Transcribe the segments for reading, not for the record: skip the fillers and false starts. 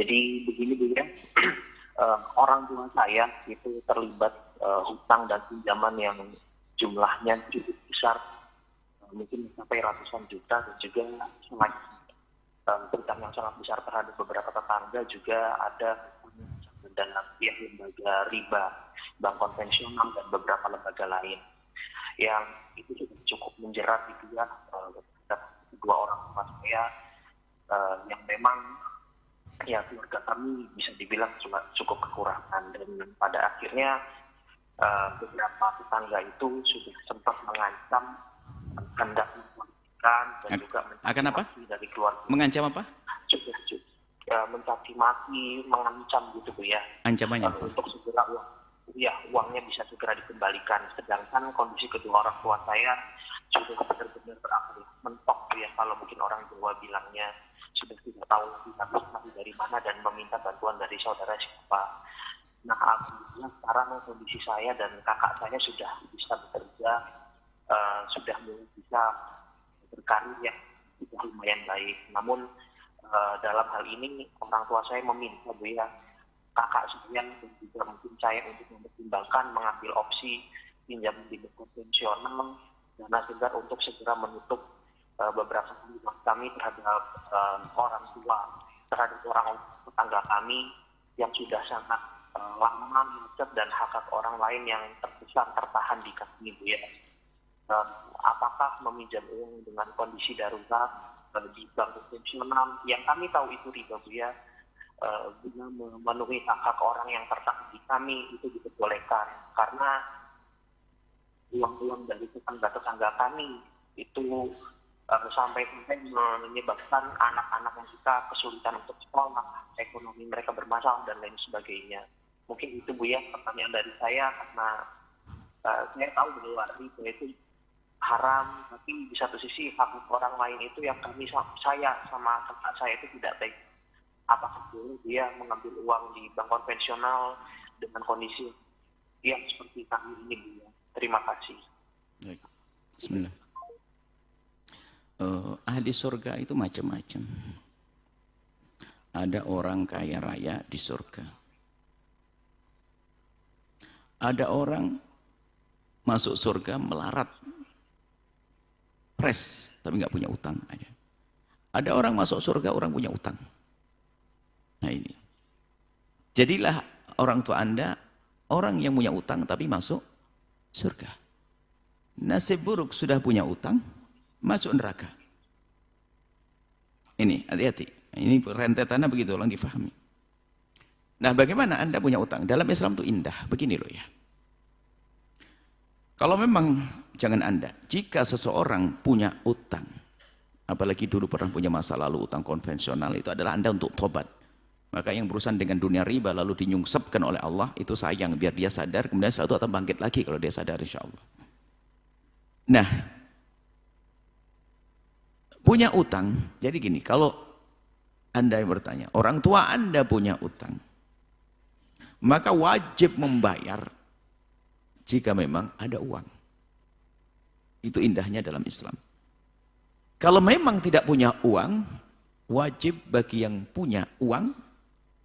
Jadi begini Bu ya, orang tua saya itu terlibat hutang dan pinjaman yang jumlahnya cukup besar, mungkin mencapai ratusan juta, dan juga selain hutang yang sangat besar terhadap beberapa tetangga, juga ada dan pihak lembaga riba, bank konvensional, dan beberapa lembaga lain yang itu sudah cukup menjerat gitu ya, kedua orang tua saya, yang memang ya keluarga kami bisa dibilang cukup kekurangan, dan pada akhirnya beberapa tetangga itu sudah sempat mengancam hendak mempolisikan dan juga akan apa? Dari keluarga. Mengancam apa? Mencaci maki, mengancam gitu Bu ya. Ancamannya untuk segera uangnya bisa segera dikembalikan. Sedangkan kondisi kedua orang tua saya sudah benar-benar mentok ya, kalau mungkin orang Jawa bilangnya sudah tidak tahu harus dari mana dan meminta bantuan dari saudara siapa. Nah, alhamdulillah sekarang kondisi saya dan kakak saya sudah bisa bekerja, sudah bisa berkarir yang sudah lumayan baik. Namun dalam hal ini orang tua saya meminta Bu ya, kakak saya dan juga mungkin saya untuk mempertimbangkan mengambil opsi pinjam di bank konvensional dana segar untuk segera menutup beberapa hutang kami terhadap orang tua, terhadap orang tetangga kami yang sudah sangat lama macet dan hak orang lain yang tertahan di kami Bu ya. Apakah meminjam uang dengan kondisi darurat di bank konvensional yang kami tahu itu riba Bu ya, guna memenuhi hak orang yang tertahan di kami, itu diperbolehkan, karena uang-uang dari tetangga kami itu sampai menyebabkan anak-anak kita kesulitan untuk sekolah, ekonomi mereka bermasalah dan lain sebagainya. Mungkin itu Bu ya pertanyaan dari saya, karena saya tahu bahwa riba itu haram, tapi di satu sisi hak orang lain itu yang saya sama kakak saya itu tidak baik. Apakah boleh dia mengambil uang di bank konvensional dengan kondisi yang seperti kami ini Bu ya? Terima kasih. Bismillah. Ahli surga itu macam-macam. Ada orang kaya raya di surga. Ada orang masuk surga melarat, pres, tapi nggak punya utang. Ada orang masuk surga orang punya utang. Nah ini, jadilah orang tua Anda orang yang punya utang tapi masuk surga. Nasib buruk sudah punya utang, masuk neraka. Ini hati-hati. Ini rentetannya begitu, tolong difahami. Nah, bagaimana Anda punya utang? Dalam Islam itu indah. Begini loh ya. Kalau memang jangan Anda, jika seseorang punya utang, apalagi dulu pernah punya masa lalu utang konvensional, itu adalah Anda untuk tobat. Maka yang berurusan dengan dunia riba lalu dinyungsepkan oleh Allah, itu sayang, biar dia sadar, kemudian setelah itu akan bangkit lagi kalau dia sadar insya Allah. Nah, punya utang, jadi gini, kalau Anda yang bertanya, orang tua Anda punya utang, maka wajib membayar jika memang ada uang. Itu indahnya dalam Islam. Kalau memang tidak punya uang, wajib bagi yang punya uang,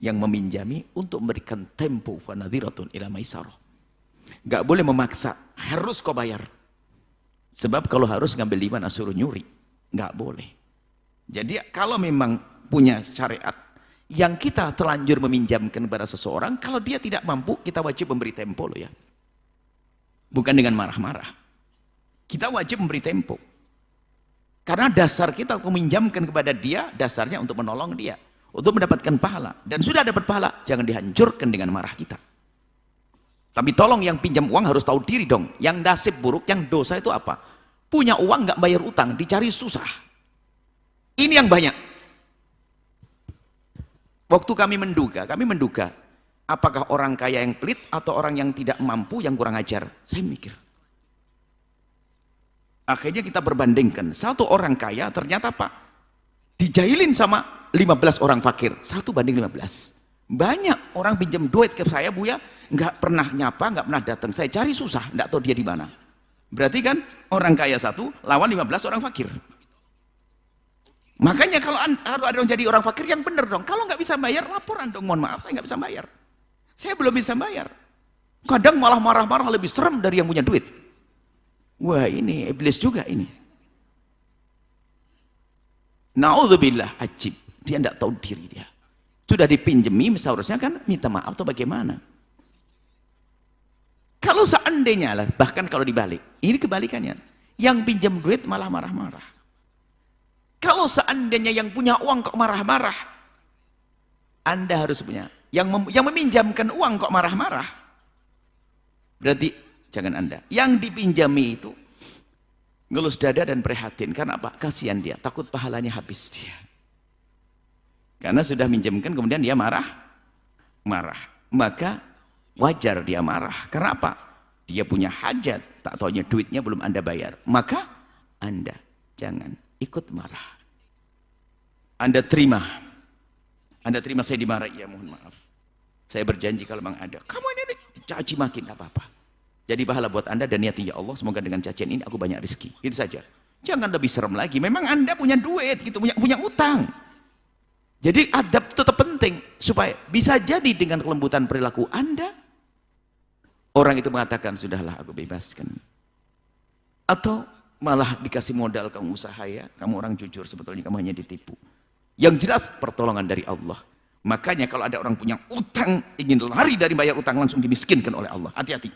yang meminjami, untuk memberikan tempo fanadhiratun ila maisarah. Gak boleh memaksa, harus kau bayar. Sebab kalau harus ngambil di mana suruh nyuri, gak boleh. Jadi kalau memang punya syariat, yang kita terlanjur meminjamkan kepada seseorang, kalau dia tidak mampu, kita wajib memberi tempo loh ya. Bukan dengan marah-marah. Kita wajib memberi tempo. Karena dasar kita untuk meminjamkan kepada dia, dasarnya untuk menolong dia, untuk mendapatkan pahala. Dan sudah dapat pahala, jangan dihancurkan dengan marah kita. Tapi tolong yang pinjam uang harus tahu diri dong. Yang nasib buruk, yang dosa itu apa? Punya uang nggak bayar utang, dicari susah. Ini yang banyak. Waktu kami menduga, apakah orang kaya yang pelit atau orang yang tidak mampu yang kurang ajar? Saya mikir. Akhirnya kita berbandingkan. Satu orang kaya ternyata Pak, dijailin sama 15 orang fakir. 1:15. Banyak orang pinjam duit ke saya Bu ya, nggak pernah nyapa, nggak pernah datang. Saya cari susah, nggak tahu dia di mana. Berarti kan orang kaya satu lawan 15 orang fakir. Makanya kalau ada orang jadi orang fakir yang benar dong. Kalau nggak bisa bayar, laporan dong. Mohon maaf, saya nggak bisa bayar. Saya belum bisa bayar. Kadang malah marah-marah lebih serem dari yang punya duit. Wah, ini iblis juga ini. Na'udzubillah, ajib. Dia tidak tahu diri dia. Sudah dipinjemi, seharusnya kan minta maaf atau bagaimana. Kalau seandainya lah, bahkan kalau dibalik, ini kebalikannya. Yang pinjam duit malah marah-marah. Kalau seandainya yang punya uang kok marah-marah, Anda harus punya. Yang meminjamkan uang kok marah-marah, berarti jangan Anda. Yang dipinjami itu ngelus dada dan prihatin. Karena apa? Kasihan dia, takut pahalanya habis dia. Karena sudah minjamkan kemudian dia marah. Maka wajar dia marah. Karena apa? Dia punya hajat, tak taunya duitnya belum Anda bayar. Maka Anda jangan ikut marah. Anda terima saya dimarahi, ya mohon maaf. Saya berjanji kalau memang ada. Kamu ini caci maki, nggak apa-apa. Jadi pahala buat Anda dan niat, ya Allah, semoga dengan cacian ini aku banyak rezeki. Itu saja. Jangan lebih serem lagi. Memang Anda punya duit, gitu, punya utang. Jadi adab itu tetap penting supaya bisa jadi dengan kelembutan perilaku Anda, orang itu mengatakan sudahlah aku bebaskan. Atau malah dikasih modal, kamu usaha ya, kamu orang jujur, sebetulnya kamu hanya ditipu. Yang jelas pertolongan dari Allah. Makanya kalau ada orang punya utang, ingin lari dari bayar utang, langsung dimiskinkan oleh Allah. Hati-hati.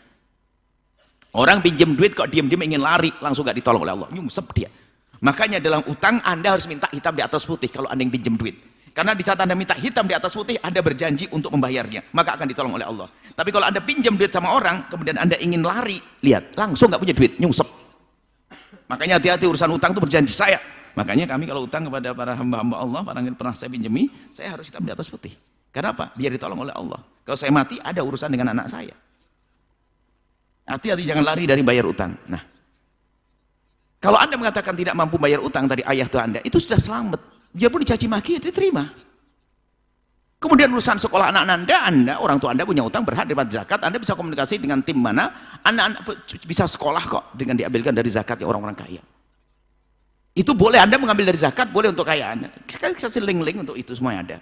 Orang pinjam duit kok diam-diam ingin lari, langsung gak ditolong oleh Allah, nyungsep dia. Makanya dalam utang Anda harus minta hitam di atas putih kalau Anda yang pinjam duit. Karena di saat Anda minta hitam di atas putih, Anda berjanji untuk membayarnya, maka akan ditolong oleh Allah. Tapi kalau Anda pinjam duit sama orang, kemudian Anda ingin lari, lihat, langsung gak punya duit, nyungsep. Makanya hati-hati urusan utang itu berjanji saya. Makanya kami kalau utang kepada para hamba-hamba Allah, para yang pernah saya pinjami, saya harus hitam di atas putih. Kenapa? Biar ditolong oleh Allah. Kalau saya mati, ada urusan dengan anak saya. Hati-hati jangan lari dari bayar utang. Nah, kalau Anda mengatakan tidak mampu bayar utang dari ayah tua Anda, itu sudah selamat. Dia pun dicaci maki, diterima. Kemudian urusan sekolah anak Anda, orang tua Anda punya utang, berhak dapat zakat, Anda bisa komunikasi dengan tim mana, anak-anak bisa sekolah kok dengan diambilkan dari zakatnya orang-orang kaya. Itu boleh Anda mengambil dari zakat, boleh untuk kaya Anda. Sekali kasih link-link untuk itu semuanya ada.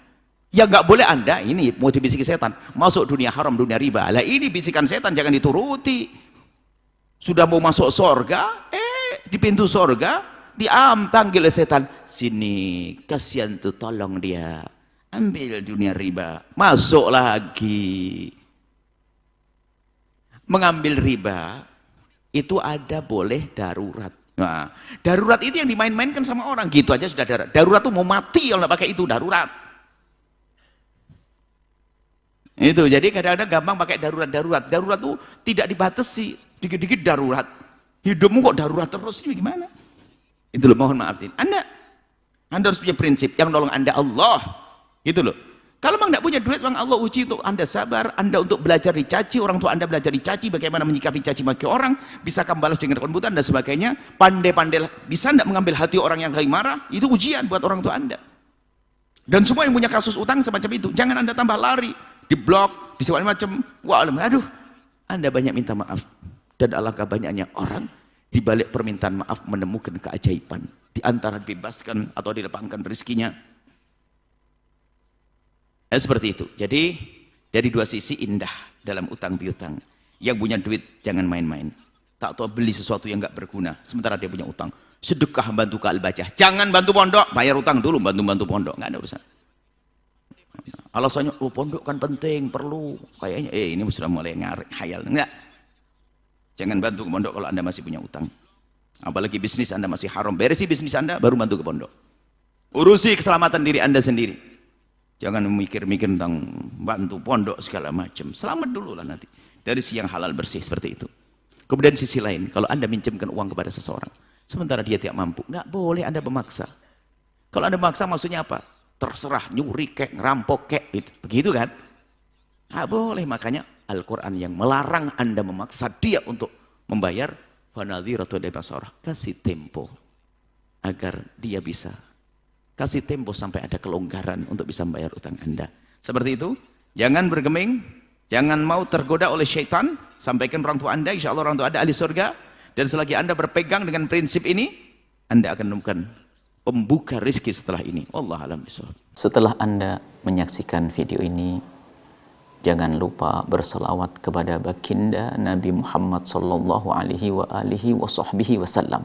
Ya nggak boleh Anda, ini mau dibisiki setan, masuk dunia haram, dunia riba. Lah ini bisikan setan, jangan dituruti. Sudah mau masuk sorga, di pintu sorga, panggil setan, sini, kasihan tuh, tolong dia. Ambil dunia riba, masuk lagi. Mengambil riba, itu ada boleh darurat. Nah, darurat itu yang dimain-mainkan sama orang, gitu aja sudah darurat. Darurat tuh mau mati kalau nggak pakai itu, darurat. Itu, jadi kadang-kadang gampang pakai darurat. Darurat tuh tidak dibatasi, dikit-dikit darurat. Hidupmu kok darurat terus, ini gimana? Itu loh, mohon maaf. Anda harus punya prinsip, yang nolong Anda Allah. Gitu loh. Kalau memang tidak punya duit, memang Allah uji untuk Anda sabar, Anda untuk belajar dicaci, orang tua Anda belajar dicaci, bagaimana menyikapi caci maki orang, bisakah membalas dengan kelembutan dan sebagainya, pandai-pandai, bisa tidak mengambil hati orang yang lagi marah, itu ujian buat orang tua Anda. Dan semua yang punya kasus utang semacam itu, jangan Anda tambah lari, diblok, disebut macam, wah, aduh, Anda banyak minta maaf. Dan alangkah banyaknya orang, di balik permintaan maaf menemukan keajaiban, di antara dibebaskan atau dilapangkan rezekinya. Seperti itu. Jadi dari dua sisi indah dalam utang piutang. Yang punya duit jangan main-main. Tak tahu beli sesuatu yang nggak berguna sementara dia punya utang. Sedekah bantu ke Al-Bajah. Jangan bantu pondok, bayar utang dulu, bantu pondok, nggak ada urusan. Alasannya, oh pondok kan penting, perlu. Kayaknya ini sudah mulai khayal. Enggak. Jangan bantu ke pondok kalau Anda masih punya utang. Apalagi bisnis Anda masih haram. Beresi bisnis Anda baru bantu ke pondok. Urusi keselamatan diri Anda sendiri. Jangan mikir-mikir tentang bantu pondok segala macam. Selamat dulu lah nanti. Dari si yang halal bersih seperti itu. Kemudian sisi lain, kalau Anda minjamkan uang kepada seseorang, sementara dia tidak mampu, nggak boleh Anda memaksa. Kalau Anda memaksa maksudnya apa? Terserah, nyuri kek, ngerampok kek, gitu. Begitu kan? Nggak boleh, makanya Al-Quran yang melarang Anda memaksa dia untuk membayar, fanadhiratu ila maisarah. Kasih tempo agar dia bisa. Kasih tempo sampai ada kelonggaran untuk bisa membayar utang Anda. Seperti itu, jangan bergeming, jangan mau tergoda oleh syaitan. Sampaikan orang tua Anda, insya Allah orang tua Anda ahli surga. Dan selagi Anda berpegang dengan prinsip ini, Anda akan menemukan pembuka rizki setelah ini. Allah alam bisawab. Setelah Anda menyaksikan video ini, jangan lupa berselawat kepada baginda Nabi Muhammad sallallahu alaihi wa alihi wa sahbihi wasallam.